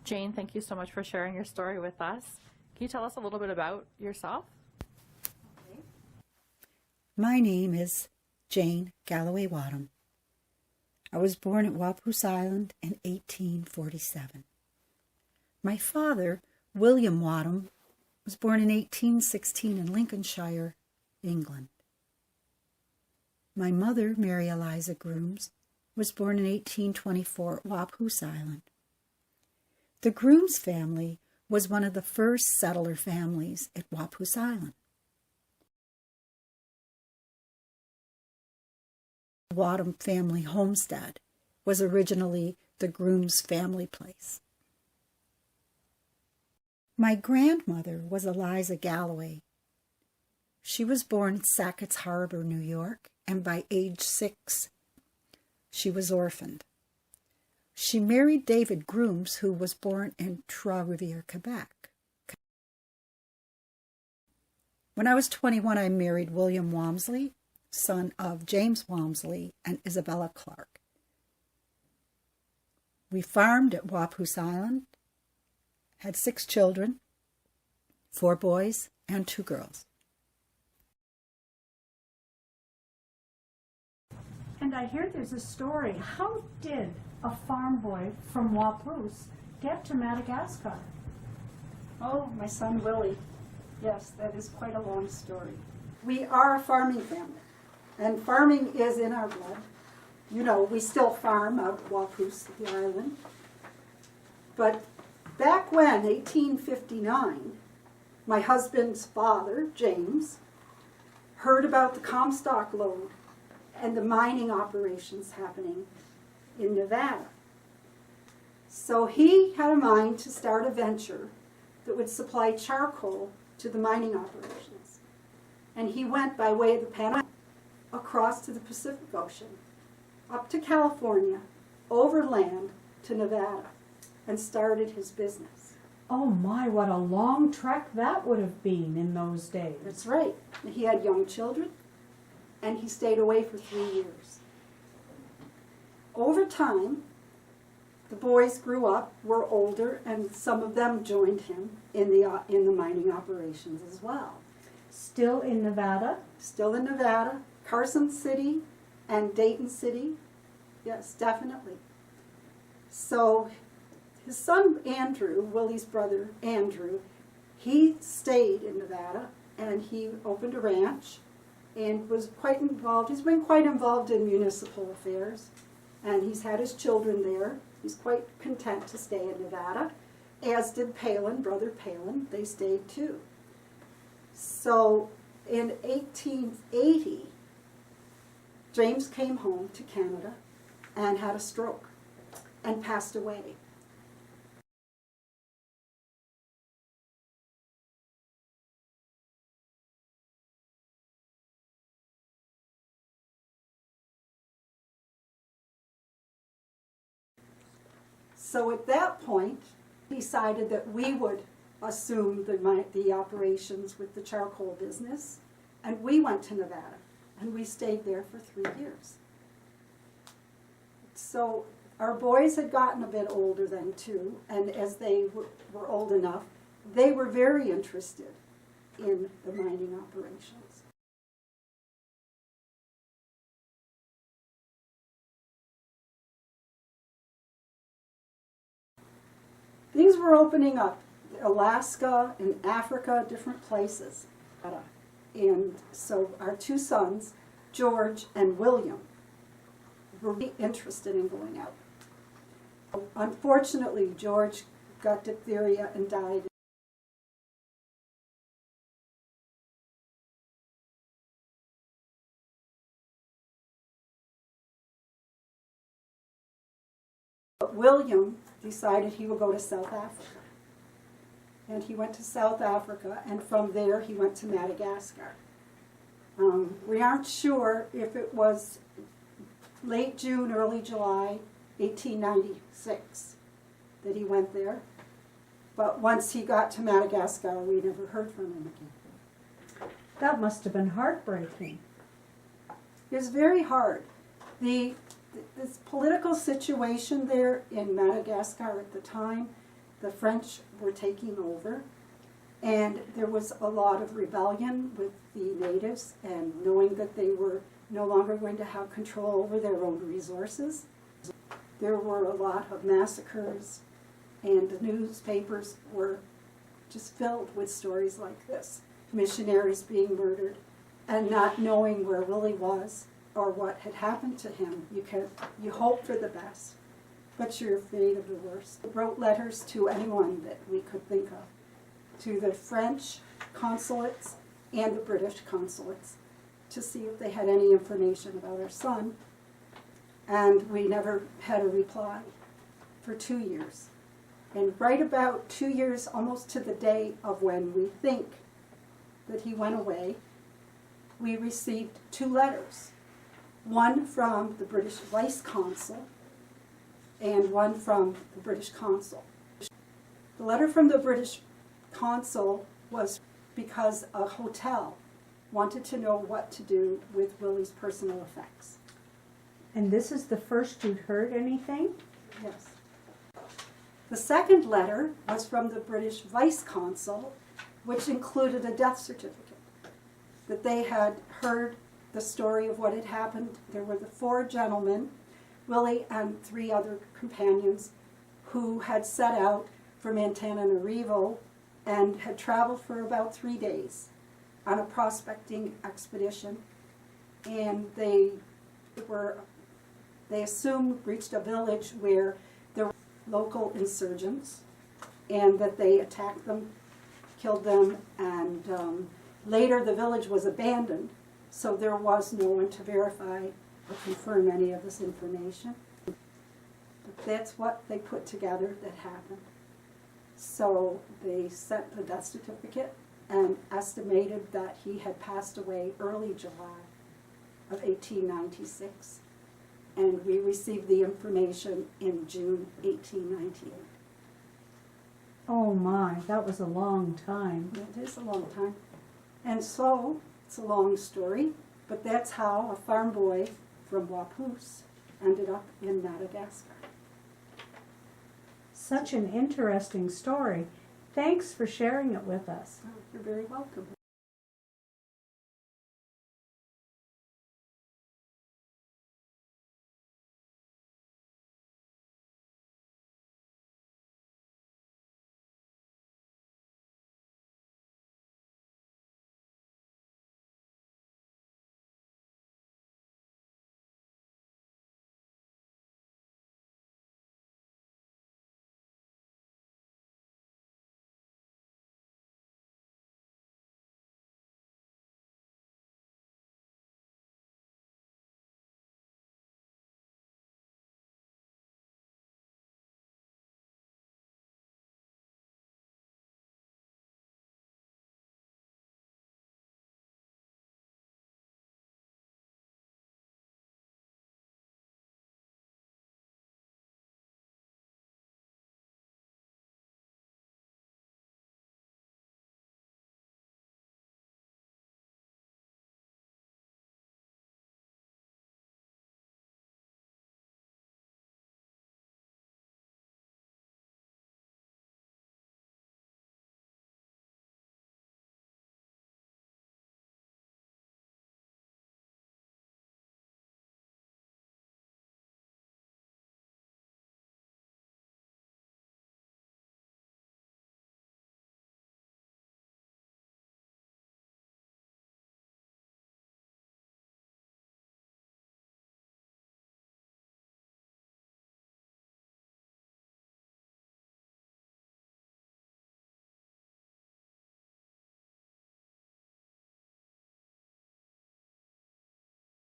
Jane, thank you so much for sharing your story with us. Can you tell us a little bit about yourself? Okay. My name is Jane Galloway Wadham. I was born at Waupoos Island in 1847. My father, William Wadham, was born in 1816 in Lincolnshire, England. My mother, Mary Eliza Grooms, was born in 1824 at Waupoos Island. The Grooms family was one of the first settler families at Waupoos Island. The Wadham family homestead was originally the Grooms family place. My grandmother was Eliza Galloway. She was born in Sackett's Harbor, New York, and by age 6, she was orphaned. She married David Grooms, who was born in Trois-Rivières, Quebec. When I was 21, I married William Walmsley, son of James Walmsley and Isabella Clark. We farmed at Waupoos Island, had 6 children, 4 boys and 2 girls. And I hear there's a story. How did a farm boy from Waupoos get to Madagascar? Oh, my son Willie. Yes, that is quite a long story. We are a farming family, and farming is in our blood. You know, we still farm out at Waupoos, the island. But back when, 1859, my husband's father, James, heard about the Comstock lode and the mining operations happening in Nevada. So he had a mind to start a venture that would supply charcoal to the mining operations. And he went by way of the Panama across to the Pacific Ocean, up to California, overland to Nevada, and started his business. Oh my, what a long trek that would have been in those days. That's right. He had young children, and he stayed away for 3 years. Over time, the boys grew up, were older, and some of them joined him in the mining operations as well. Still in Nevada? Still in Nevada, Carson City and Dayton City. Yes, definitely. So his son Andrew, Willie's brother Andrew, he stayed in Nevada and he opened a ranch and was quite involved. He's been quite involved in municipal affairs, and he's had his children there. He's quite content to stay in Nevada, as did Palin, brother Palin. They stayed too. So in 1880, James came home to Canada and had a stroke and passed away. So at that point, he decided that we would assume the operations with the charcoal business, and we went to Nevada, and we stayed there for 3 years. So our boys had gotten a bit older then too, and as they were old enough, they were very interested in the mining operations. Things were opening up, Alaska and Africa, different places. And so our 2 sons, George and William, were really interested in going out. Unfortunately, George got diphtheria and died. But William decided he would go to South Africa. And he went to South Africa, and from there he went to Madagascar. We aren't sure if it was late June, early July, 1896 that he went there. But once he got to Madagascar, we never heard from him again. That must have been heartbreaking. It was very hard. This political situation there in Madagascar at the time the French were taking over, and there was a lot of rebellion with the natives, and knowing that they were no longer going to have control over their own resources. There were a lot of massacres, and the newspapers were just filled with stories like this. Missionaries being murdered, and not knowing where Willie was or what had happened to him. You hope for the best, but you're afraid of the worst. Wrote letters to anyone that we could think of, to the French consulates and the British consulates, to see if they had any information about our son, and we never had a reply for 2 years. And right about 2 years, almost to the day of when we think that he went away, we received 2 letters. One from the British vice consul and one from the British consul. The letter from the British consul was because a hotel wanted to know what to do with Willie's personal effects. And this is the first you'd heard anything? Yes. The second letter was from the British vice consul, which included a death certificate, that they had heard the story of what had happened. There were the 4 gentlemen, Willie and 3 other companions, who had set out from Antananarivo and had traveled for about 3 days on a prospecting expedition. And they assumed reached a village where there were local insurgents, and that they attacked them, killed them, and later the village was abandoned, so there was no one to verify or confirm any of this information. But that's what they put together that happened. So they sent the death certificate and estimated that he had passed away early July of 1896. And we received the information in June 1898. Oh my, that was a long time. It is a long time. And so, it's a long story, but that's how a farm boy from Waupoos ended up in Madagascar. Such an interesting story. Thanks for sharing it with us. You're very welcome.